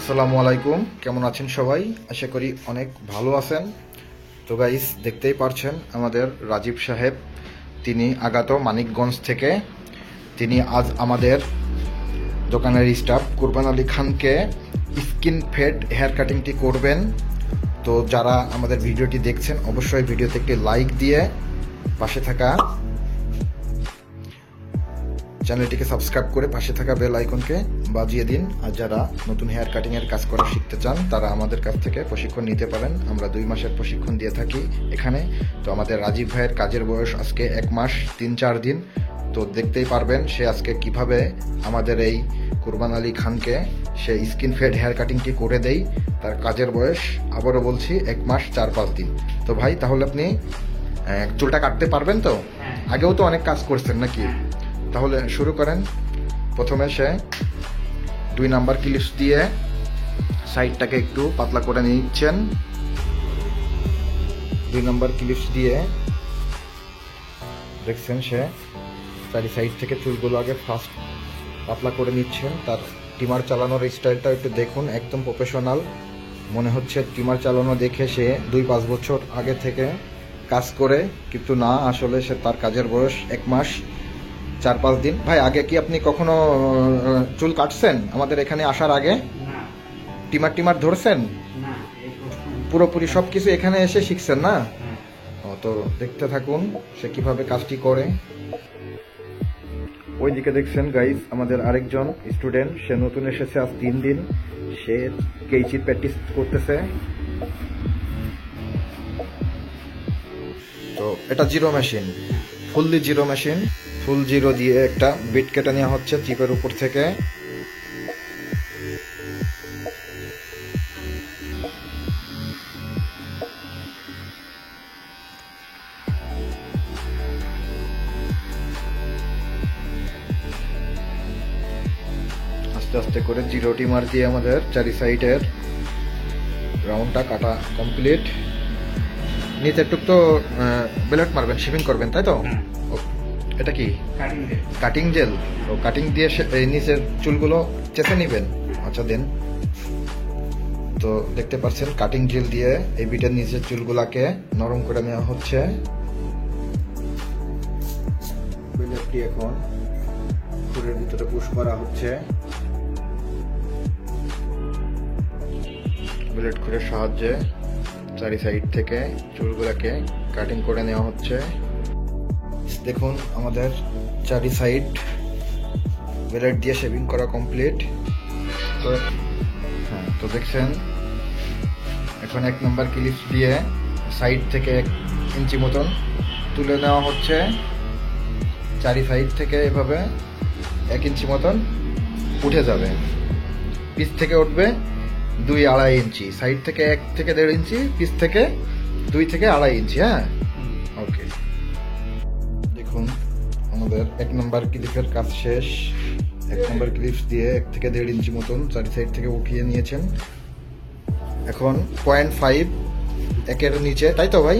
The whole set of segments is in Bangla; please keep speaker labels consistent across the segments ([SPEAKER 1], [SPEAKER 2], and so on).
[SPEAKER 1] আসসালামু আলাইকুম, কেমন আছেন সবাই? আশা করি অনেক ভালো আছেন। তো গাইস, দেখতেই পারছেন আমাদের রাজীব সাহেব, তিনি আগত মানিকগঞ্জ থেকে। তিনি আজ আমাদের দোকানের স্টাফ কুরবান আলী খানকে স্কিন ফেড হেয়ার কাটিংটি করবেন। তো যারা আমাদের ভিডিওটি দেখছেন অবশ্যই ভিডিওতে একটি লাইক দিয়ে পাশে থাকা চ্যানেলটিকে সাবস্ক্রাইব করে পাশে থাকা বেল আইকনকে বাজিয়ে দিন। আর যারা নতুন হেয়ার কাটিং এর কাজ করা শিখতে চান তারা আমাদের কাছ থেকে প্রশিক্ষণ নিতে পারেন। আমরা 2 মাসের প্রশিক্ষণ দিয়ে থাকি এখানে। তো আমাদের রাজীব ভাইয়ের কাজের বয়স আজকে 1 মাস 3-4 দিন। তো দেখতেই পারবেন সে আজকে কিভাবে আমাদের এই কুরবান আলী খানকে সে স্কিন ফেড হেয়ার কাটিংটি করে দেই। তার কাজের বয়স আবারও বলছি 1 মাস 4-5 দিন। তো ভাই, তাহলে আপনি চুলটা কাটতে পারবেন তো? আগেও তো অনেক কাজ করছেন নাকি? তাহলে শুরু করেন। প্রথমে সে 2 নাম্বার ক্লিপস দিয়ে সাইডটাকে একটু পাতলা করে নিচ্ছেন। 2 নাম্বার ক্লিপস দিয়ে দেখছেন সে চারি সাইড থেকে চুলগুলো আগে ফার্স্ট পাতলা করে নিচ্ছেন। তার টিমার চালানোর স্টাইলটা একটু দেখুন, একদম প্রফেশনাল মনে হচ্ছে। টিমার চালানো দেখে সে 2-5 বছর আগে থেকে কাজ করে, কিন্তু না, আসলে সে তার কাজের বয়স 1 মাস 4-5 দিন। ভাই, আগে কি আপনি কখনো চুল কাটছেন আমাদের এখানে আসার আগে? টিমার ধরছেন? পুরোপুরি সবকিছু এখানে এসে শিখছেন না? তো দেখতে থাকুন সে কিভাবে কাজটি করে। ওইদিকে দেখছেন গাইস আমাদের আরেকজন স্টুডেন্ট, সে নতুন এসেছে আজ 3 দিন। সে কেইচির প্র্যাকটিস করতেছে। তো এটা zero machine, fully zero machine. Full zero দিয়ে একটা বিট কেটে নেওয়া হচ্ছে চিপের উপর থেকে। আস্তে আস্তে করে জিরো টিমার দিয়ে আমাদের চারি সাইডের রাউন্ডটা কাটা কমপ্লিট। নিচের টুক তো ব্লেড মারবেন, শেভিং করবেন, তাই তো? এটা কি কাটিং জেল? তো কাটিং দিয়ে এই নিচের চুলগুলো চেঁচে নিবেন। আচ্ছা দেন। তো দেখতে পাচ্ছেন কাটিং জেল দিয়ে এই বিটের নিচের চুলগুলাকে নরম করে নেওয়া হচ্ছে। ব্লেডটি এখন চুলের ভিতরে পুশ করা হচ্ছে। ব্লেড খুরের সাহায্যে চারি সাইড থেকে চুলগুলাকে কাটিং করে নেওয়া হচ্ছে। দেখুন আমাদের চারি সাইড ব্লেড দিয়ে শেভিং করা কমপ্লিট। তো তো দেখছেন এখন 1 নাম্বার ক্লিপ দিয়ে সাইড থেকে 1 ইঞ্চি মতন তুলে নেওয়া হচ্ছে। চারি সাইড থেকে এভাবে 1 ইঞ্চি মতন উঠে যাবে। পিছ থেকে উঠবে 2-2.5 ইঞ্চি, সাইড থেকে 1 থেকে 1.5 ইঞ্চি, পিছ থেকে 2 থেকে 2.5 ইঞ্চি। হ্যাঁ, ওকে। দেখুন আমাদের 1 নাম্বার ক্লিপের কাজ শেষ। 1 নাম্বার ক্লিপস দিয়ে 1 থেকে 1.5 ইঞ্চি মতন চারি সাইড থেকে উঠিয়ে নিয়েছেন। এখন 0.5 একের নিচে, তাই তো ভাই?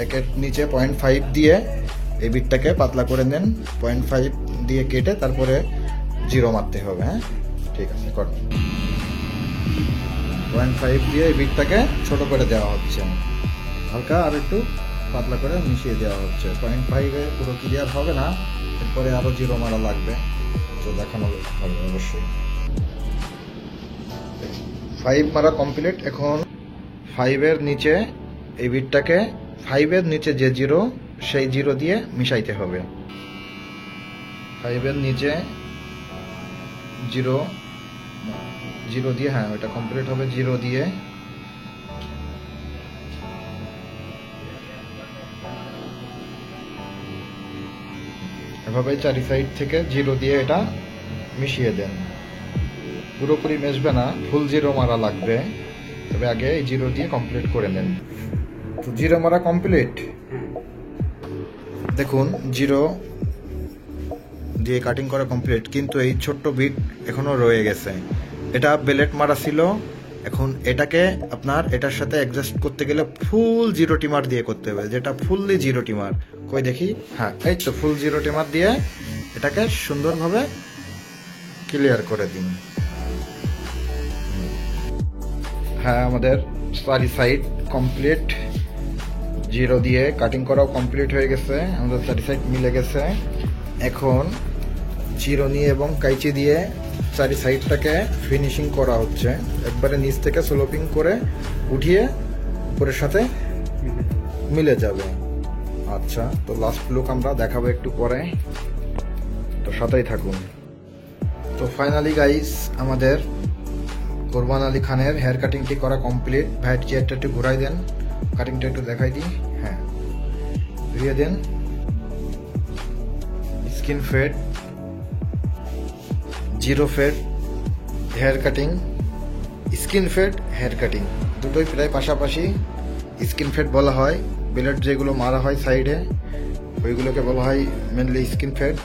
[SPEAKER 1] 1-এর নিচে 0.5 দিয়ে এই বিটটাকে পাতলা করে নেন। 0.5 দিয়ে কেটে তারপরে জিরো মারতে হবে। হ্যাঁ, ঠিক আছে, করুন। 0.5 দিয়ে এই বিটটাকে ছোট করে দেওয়া হচ্ছে, হালকা আর একটু পাতলা করে মিশিয়ে দেওয়া হচ্ছে। 0.5-এ পুরো ক্লিয়ার হবে না, এরপরে আরো জিরো মারা লাগবে, তো দেখানো হবে অবশ্যই। 5 মারা কমপ্লিট। এখন 5-এর নিচে এই বিটটাকে 5-এর নিচে যে জিরো সেই জিরো দিয়ে মিশাইতে হবে। 5-এর নিচে জিরো দিয়ে, হ্যাঁ ওটা কমপ্লিট হবে জিরো দিয়ে। এভাবে চারি সাইড থেকে জিরো দিয়ে এটা মিশিয়ে দেন। পুরোপুরি মেশবে না, ফুল জিরো মারা লাগবে, তবে আগে এই জিরো দিয়ে কমপ্লিট করে নেন। তো জিরো মারা কমপ্লিট। দেখুন জিরো দিয়ে কাটিং করা কমপ্লিট, কিন্তু এই ছোট্ট বিট এখনো রয়ে গেছে। এটা বেলেট মারা ছিল। এখন এটাকে আপনার এটার সাথে অ্যাডজাস্ট করতে গেলে ফুল জিরো টিমার দিয়ে করতে হবে, যেটা ফুললি জিরো টিমার। কই দেখি, হ্যাঁ এই তো ফুল জিরো টিমার দিয়ে এটাকে সুন্দরভাবে ক্লিয়ার করে দিন। হ্যাঁ, আমাদের 4 সাইড কমপ্লিট, জিরো দিয়ে কাটিং করাও কমপ্লিট হয়ে গেছে, আমাদের 4 সাইড মিলে গেছে। এখন চিরুনি এবং কাইচি দিয়ে 4 সাইডটাকে ফিনিশিং করা হচ্ছে, একবারে নিচ থেকে স্লোপিং করে উঠিয়ে উপরের সাথে মিলে যাবে। আচ্ছা, তো লাস্ট লুক আমরা দেখাবো একটু পরে, তো সাথেই থাকুন। তো ফাইনালি গাইস, আমাদের কোরবান আলী খানের হেয়ার কাটিংটি করা কমপ্লিট। ভাইয়ের চেয়ারটা একটু ঘুরাই দেন, কাটিংটা একটু দেখাই দিই। হ্যাঁ, ঘুরিয়ে দেন। Skin fade, zero fade hair cutting, skin fade hair cutting দুটোই প্রায় পাশাপাশি। স্কিন ফেড বলা হয় ব্লেড যেগুলো মারা হয় সাইডে, ওইগুলোকে বলা হয় মেনলি স্কিন ফেড।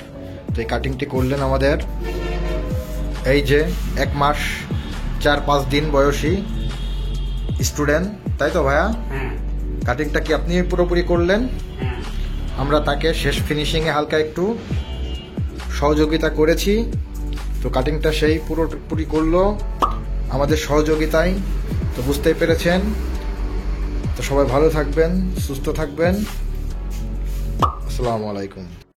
[SPEAKER 1] তো এই কাটিংটি করলেন আমাদের এই যে 1 মাস 4-5 দিন বয়সী স্টুডেন্ট, তাই তো ভাইয়া? কাটিংটা কি আপনি পুরোপুরি করলেন? আমরা তাকে শেষ ফিনিশিংয়ে হালকা একটু সহযোগিতা করেছি। তো কাটিংটা সেই পুরোপুরি করলো আমাদের সহযোগিতায়। তো বুঝতেই পেরেছেন। তো সবাই ভালো থাকবেন, সুস্থ থাকবেন। আসসালামু আলাইকুম।